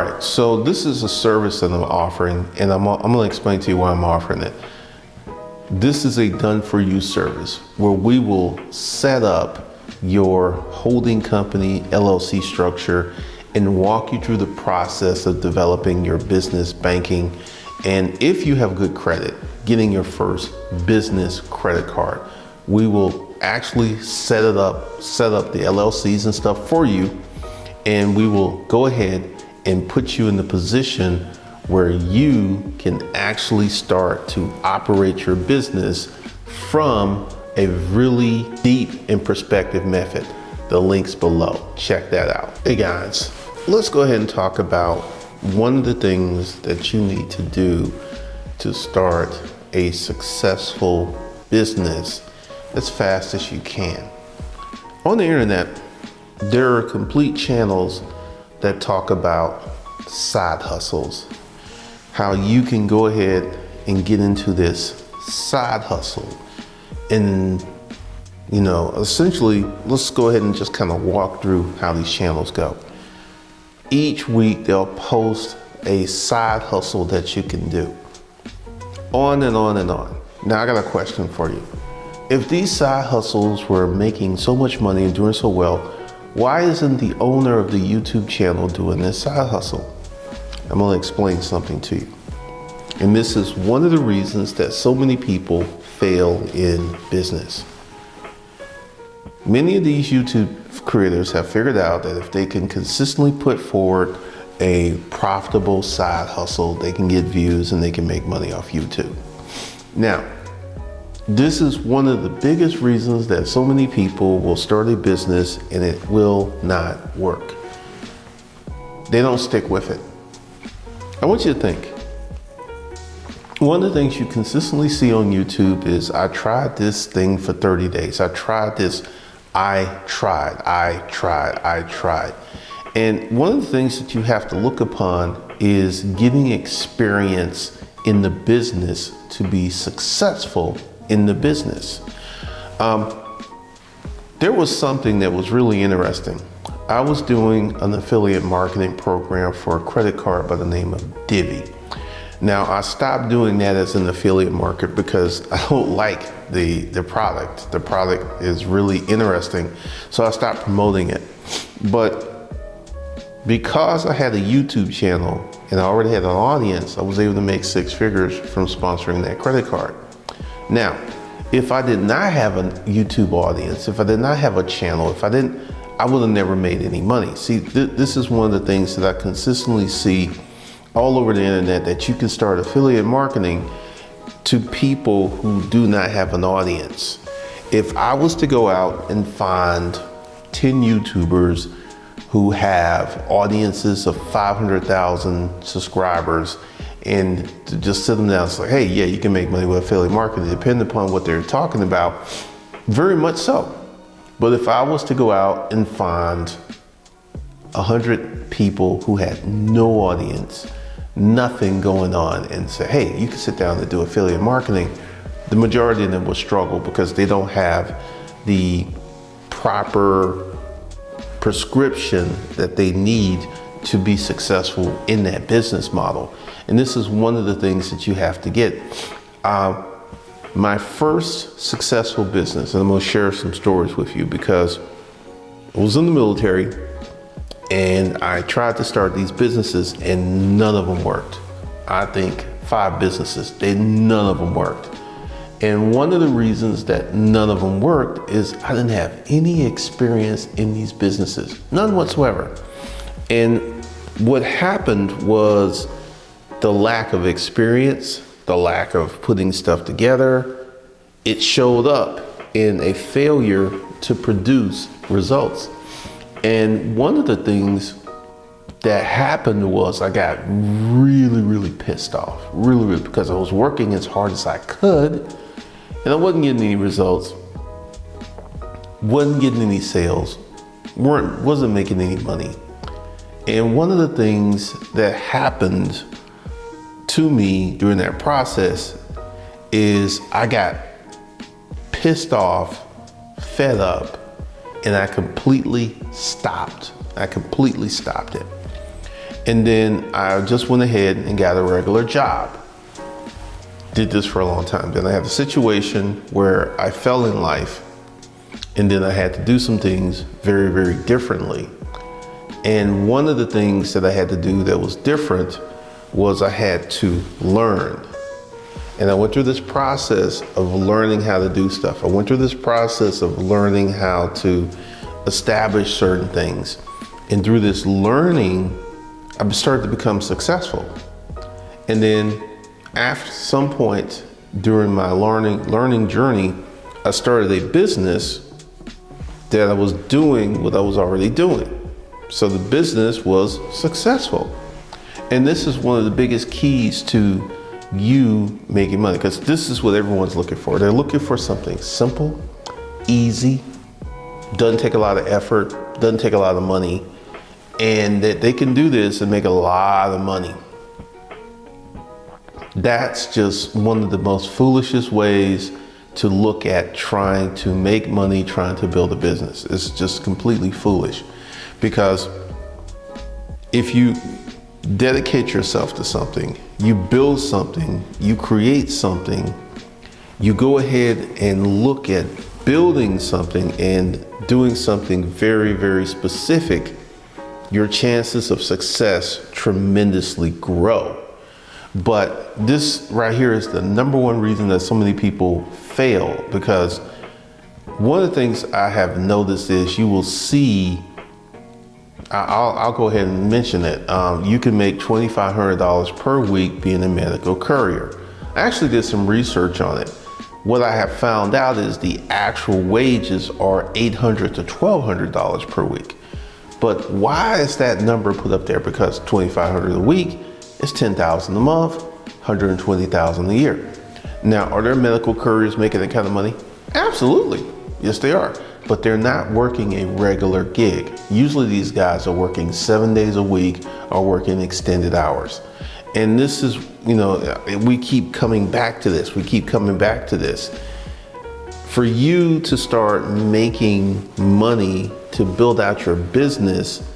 All right, so this is a service that I'm offering, and I'm gonna explain to you why I'm offering it. This is a done-for-you service where we will set up your holding company LLC structure and walk you through the process of developing your business banking, and if you have good credit, getting your first business credit card. We will actually set up the LLCs and stuff for you, and we will go ahead and put you in the position where you can actually start to operate your business from a really deep and prospective method. The link's below. Check that out. Hey guys, let's go ahead and talk about one of the things that you need to do to start a successful business as fast as you can. On the internet, there are complete channels that talk about side hustles, how you can go ahead and get into this side hustle. And, essentially, let's go ahead and just kind of walk through how these channels go. Each week, they'll post a side hustle that you can do. On and on and on. Now, I got a question for you. If these side hustles were making so much money and doing so well, why isn't the owner of the YouTube channel doing this side hustle? I'm gonna explain something to you. And this is one of the reasons that so many people fail in business. Many of these YouTube creators have figured out that if they can consistently put forward a profitable side hustle, they can get views and they can make money off YouTube. Now, this is one of the biggest reasons that so many people will start a business and it will not work. They don't stick with it. I want you to think. One of the things you consistently see on YouTube is, I tried this thing for 30 days. I tried this. I tried. And one of the things that you have to look upon is getting experience in the business to be successful in the business. There was something that was really interesting. I was doing an affiliate marketing program for a credit card by the name of Divvy. Now, I stopped doing that as an affiliate market because I don't like the product. The product is really interesting, so I stopped promoting it. But because I had a YouTube channel and I already had an audience, I was able to make 6 figures from sponsoring that credit card. Now, if I did not have a YouTube audience, if I did not have a channel, I would have never made any money. See, this is one of the things that I consistently see all over the internet, that you can start affiliate marketing to people who do not have an audience. If I was to go out and find 10 YouTubers who have audiences of 500,000 subscribers and to just sit them down and say, hey, yeah, you can make money with affiliate marketing, depending upon what they're talking about, very much so. But if I was to go out and find 100 people who had no audience, nothing going on, and say, hey, you can sit down and do affiliate marketing, the majority of them will struggle because they don't have the proper prescription that they need to be successful in that business model. And this is one of the things that you have to get. My first successful business, and I'm gonna share some stories with you because I was in the military and I tried to start these businesses and none of them worked. I think 5 businesses, none of them worked. And one of the reasons that none of them worked is I didn't have any experience in these businesses, none whatsoever. And what happened was the lack of experience, the lack of putting stuff together, it showed up in a failure to produce results. And one of the things that happened was I got really pissed off, really, because I was working as hard as I could and I wasn't getting any results, wasn't getting any sales, wasn't making any money. And one of the things that happened to me during that process is I got pissed off, fed up, and I completely stopped it. And then I just went ahead and got a regular job. Did this for a long time. Then I had a situation where I fell in life, and then I had to do some things very, very differently. And one of the things that I had to do that was different was I had to learn. And I went through this process of learning how to do stuff. I went through this process of learning how to establish certain things. And through this learning, I started to become successful. And then after some point during my learning journey, I started a business that I was doing what I was already doing. So the business was successful. And this is one of the biggest keys to you making money, because this is what everyone's looking for. They're looking for something simple, easy, doesn't take a lot of effort, doesn't take a lot of money, and that they can do this and make a lot of money. That's just one of the most foolishest ways to look at trying to make money, trying to build a business. It's just completely foolish, because if you dedicate yourself to something, you build something, you create something, you go ahead and look at building something and doing something very, very specific, your chances of success tremendously grow. But this right here is the number one reason that so many people fail, because one of the things I have noticed is you will see, I'll go ahead and mention it. You can make $2,500 per week being a medical courier. I actually did some research on it. What I have found out is the actual wages are $800 to $1,200 per week. But why is that number put up there? Because $2,500 a week is $10,000 a month, $120,000 a year. Now, are there medical couriers making that kind of money? Absolutely. Yes, they are. But they're not working a regular gig. Usually these guys are working 7 days a week or working extended hours. And this is, we keep coming back to this. We keep coming back to this. For you to start making money to build out your business,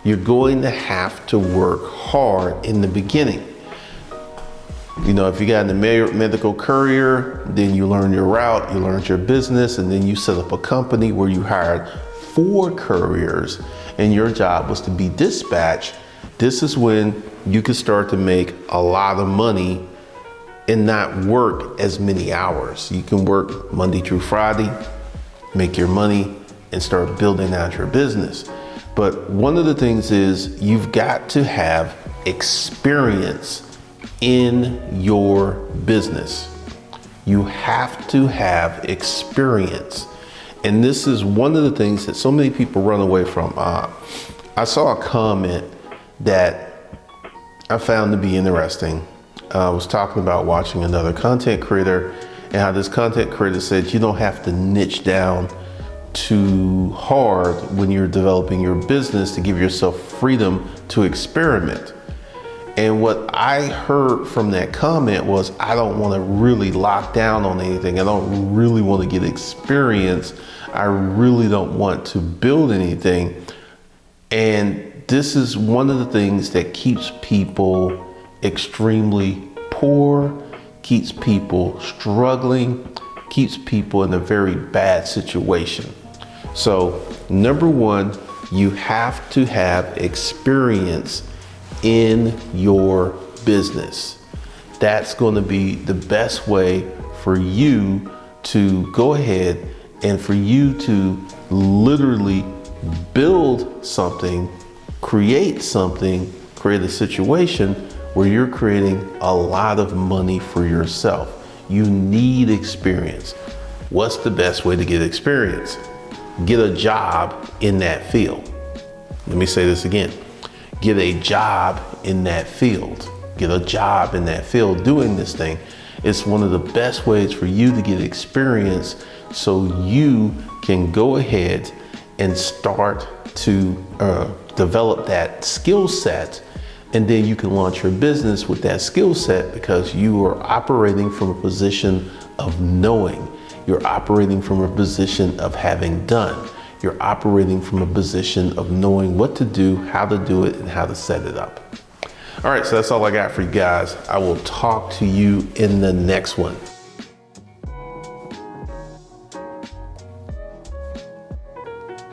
you're going to have to work hard in the beginning. If you got in the medical courier, then you learn your route, you learn your business, and then you set up a company where you hired 4 couriers and your job was to be dispatched. This is when you can start to make a lot of money and not work as many hours. You can work Monday through Friday, make your money, and start building out your business. But one of the things is you've got to have experience in your business. You have to have experience. And this is one of the things that so many people run away from. I saw a comment that I found to be interesting. I was talking about watching another content creator and how this content creator said you don't have to niche down too hard when you're developing your business to give yourself freedom to experiment. And what I heard from that comment was, I don't want to really lock down on anything. I don't really want to get experience. I really don't want to build anything. And this is one of the things that keeps people extremely poor, keeps people struggling, keeps people in a very bad situation. So number one, you have to have experience in your business. That's going to be the best way for you to go ahead and for you to literally build something, create a situation where you're creating a lot of money for yourself. You need experience. What's the best way to get experience? Get a job in that field. Let me say this again. Get a job in that field. Get a job in that field doing this thing. It's one of the best ways for you to get experience so you can go ahead and start to develop that skill set, and then you can launch your business with that skill set because you are operating from a position of knowing. You're operating from a position of having done. You're operating from a position of knowing what to do, how to do it, and how to set it up. All right, so that's all I got for you guys. I will talk to you in the next one.